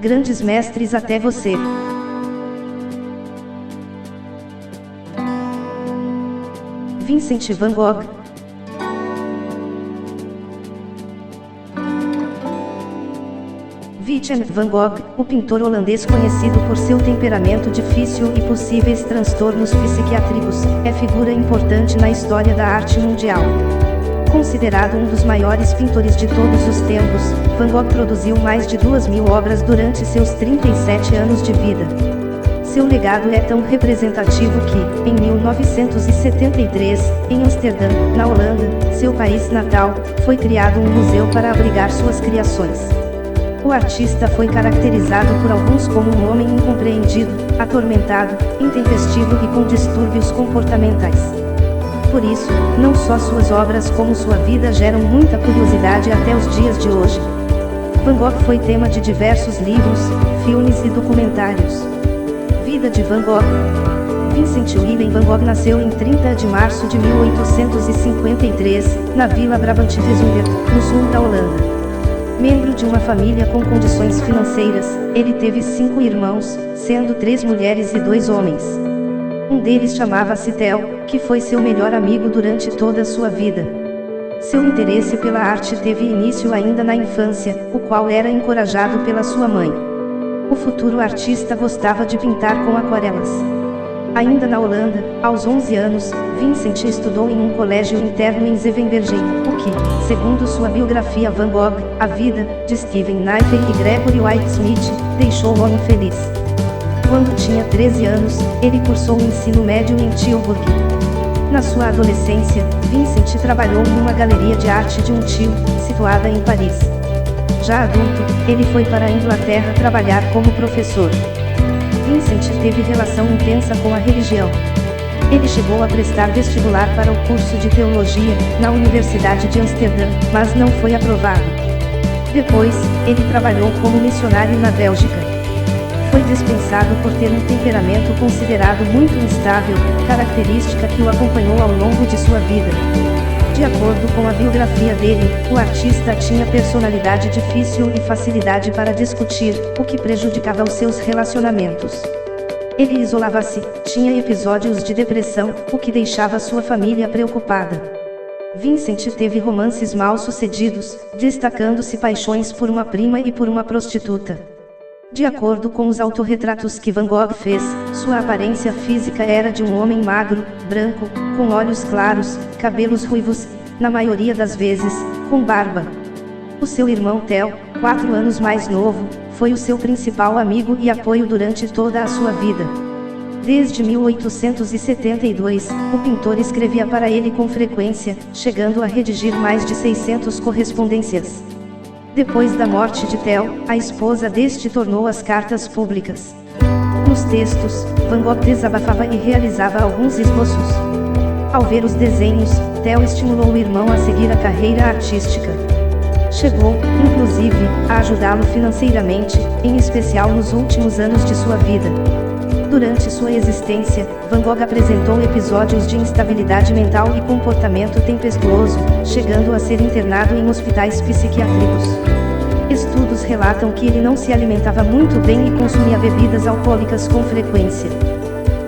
grandes mestres até você. Vincent van Gogh. Vincent van Gogh, o pintor holandês conhecido por seu temperamento difícil e possíveis transtornos psiquiátricos, é figura importante na história da arte mundial. Considerado um dos maiores pintores de todos os tempos, Van Gogh produziu mais de 2.000 obras durante seus 37 anos de vida. Seu legado é tão representativo que, em 1973, em Amsterdã, na Holanda, seu país natal, foi criado um museu para abrigar suas criações. O artista foi caracterizado por alguns como um homem incompreendido, atormentado, intempestivo e com distúrbios comportamentais. Por isso, não só suas obras como sua vida geram muita curiosidade até os dias de hoje. Van Gogh foi tema de diversos livros, filmes e documentários. Vida de Van Gogh. Vincent Willem van Gogh nasceu em 30 de março de 1853, na Vila Brabant-Weserwolde, no sul da Holanda. Membro de uma família com condições financeiras, ele teve 5 irmãos, sendo 3 mulheres e 2 homens. Um deles chamava-se Theo, que foi seu melhor amigo durante toda a sua vida. Seu interesse pela arte teve início ainda na infância, o qual era encorajado pela sua mãe. O futuro artista gostava de pintar com aquarelas. Ainda na Holanda, aos 11 anos, Vincent estudou em um colégio interno em Zevenbergen, o que, segundo sua biografia Van Gogh, a vida, de Steven Knightley e Gregory White-Smith, deixou o homem feliz. Quando tinha 13 anos, ele cursou o ensino médio em Tilburg. Na sua adolescência, Vincent trabalhou numa galeria de arte de um tio, situada em Paris. Já adulto, ele foi para a Inglaterra trabalhar como professor. Vincent teve relação intensa com a religião. Ele chegou a prestar vestibular para o curso de teologia, na Universidade de Amsterdã, mas não foi aprovado. Depois, ele trabalhou como missionário na Bélgica. Foi dispensado por ter um temperamento considerado muito instável, característica que o acompanhou ao longo de sua vida. De acordo com a biografia dele, o artista tinha personalidade difícil e facilidade para discutir, o que prejudicava os seus relacionamentos. Ele isolava-se, tinha episódios de depressão, o que deixava sua família preocupada. Vincent teve romances mal-sucedidos, destacando-se paixões por uma prima e por uma prostituta. De acordo com os autorretratos que Van Gogh fez, sua aparência física era de um homem magro, branco, com olhos claros, cabelos ruivos, na maioria das vezes, com barba. O seu irmão Theo, 4 anos mais novo, foi o seu principal amigo e apoio durante toda a sua vida. Desde 1872, o pintor escrevia para ele com frequência, chegando a redigir mais de 600 correspondências. Depois da morte de Theo, a esposa deste tornou as cartas públicas. Nos textos, Van Gogh desabafava e realizava alguns esboços. Ao ver os desenhos, Theo estimulou o irmão a seguir a carreira artística. Chegou, inclusive, a ajudá-lo financeiramente, em especial nos últimos anos de sua vida. Durante sua existência, Van Gogh apresentou episódios de instabilidade mental e comportamento tempestuoso, chegando a ser internado em hospitais psiquiátricos. Estudos relatam que ele não se alimentava muito bem e consumia bebidas alcoólicas com frequência.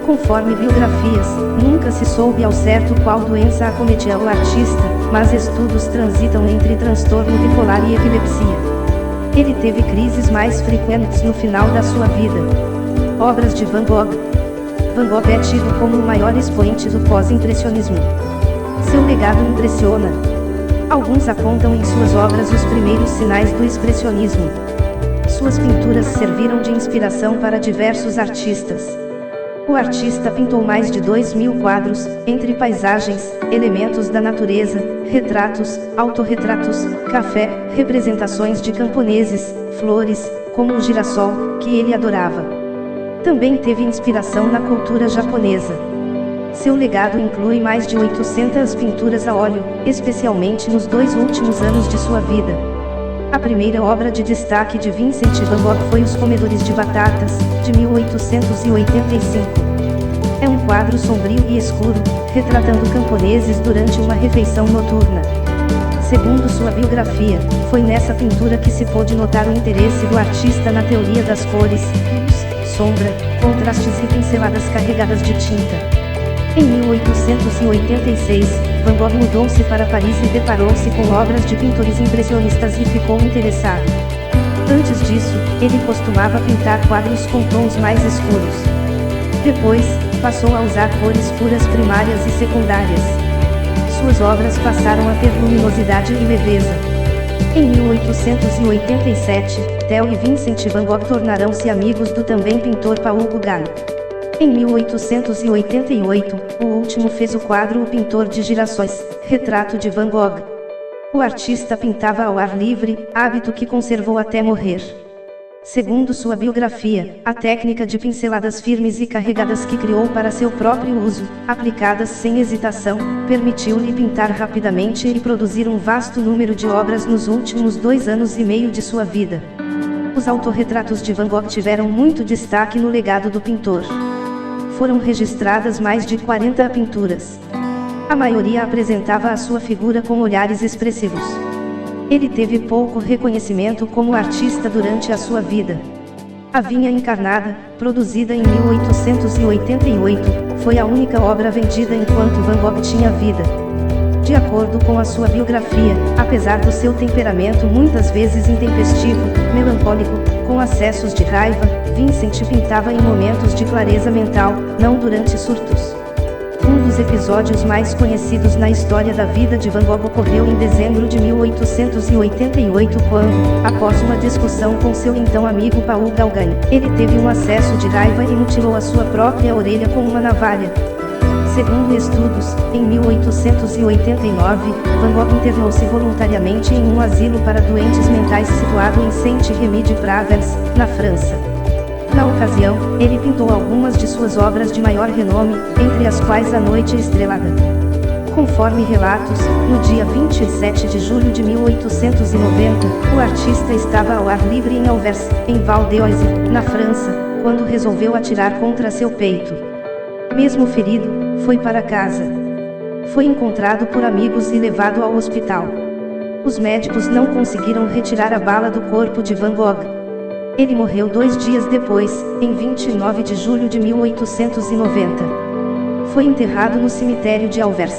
Conforme biografias, nunca se soube ao certo qual doença acometia o artista, mas estudos transitam entre transtorno bipolar e epilepsia. Ele teve crises mais frequentes no final da sua vida. Obras de Van Gogh. Van Gogh é tido como o maior expoente do pós-impressionismo. Seu legado impressiona. Alguns apontam em suas obras os primeiros sinais do expressionismo. Suas pinturas serviram de inspiração para diversos artistas. O artista pintou mais de 2.000 quadros, entre paisagens, elementos da natureza, retratos, autorretratos, café, representações de camponeses, flores, como o girassol, que ele adorava. Também teve inspiração na cultura japonesa. Seu legado inclui mais de 800 pinturas a óleo, especialmente nos 2 últimos anos de sua vida. A primeira obra de destaque de Vincent van Gogh foi Os Comedores de Batatas, de 1885. É um quadro sombrio e escuro, retratando camponeses durante uma refeição noturna. Segundo sua biografia, foi nessa pintura que se pôde notar o interesse do artista na teoria das cores, luz, sombra, contrastes e pinceladas carregadas de tinta. Em 1886, Van Gogh mudou-se para Paris e deparou-se com obras de pintores impressionistas e ficou interessado. Antes disso, ele costumava pintar quadros com tons mais escuros. Depois, passou a usar cores puras primárias e secundárias. Suas obras passaram a ter luminosidade e leveza. Em 1887, Theo e Vincent van Gogh tornaram-se amigos do também pintor Paul Gauguin. Em 1888, o último fez o quadro O Pintor de Girassóis, retrato de Van Gogh. O artista pintava ao ar livre, hábito que conservou até morrer. Segundo sua biografia, a técnica de pinceladas firmes e carregadas que criou para seu próprio uso, aplicadas sem hesitação, permitiu-lhe pintar rapidamente e produzir um vasto número de obras nos últimos 2 anos e meio de sua vida. Os autorretratos de Van Gogh tiveram muito destaque no legado do pintor. Foram registradas mais de 40 pinturas. A maioria apresentava a sua figura com olhares expressivos. Ele teve pouco reconhecimento como artista durante a sua vida. A Vinha Encarnada, produzida em 1888, foi a única obra vendida enquanto Van Gogh tinha vida. De acordo com a sua biografia, apesar do seu temperamento muitas vezes intempestivo, melancólico, com acessos de raiva, Vincent pintava em momentos de clareza mental, não durante surtos. Um dos episódios mais conhecidos na história da vida de Van Gogh ocorreu em dezembro de 1888 quando, após uma discussão com seu então amigo Paul Gauguin, ele teve um acesso de raiva e mutilou a sua própria orelha com uma navalha. Segundo estudos, em 1889, Van Gogh internou-se voluntariamente em um asilo para doentes mentais situado em Saint-Rémy de Provence, na França. Na ocasião, ele pintou algumas de suas obras de maior renome, entre as quais A Noite Estrelada. Conforme relatos, no dia 27 de julho de 1890, o artista estava ao ar livre em Anvers, em Val d'Oise, na França, quando resolveu atirar contra seu peito. Mesmo ferido, foi para casa. Foi encontrado por amigos e levado ao hospital. Os médicos não conseguiram retirar a bala do corpo de Van Gogh. Ele morreu 2 dias depois, em 29 de julho de 1890. Foi enterrado no cemitério de Anvers.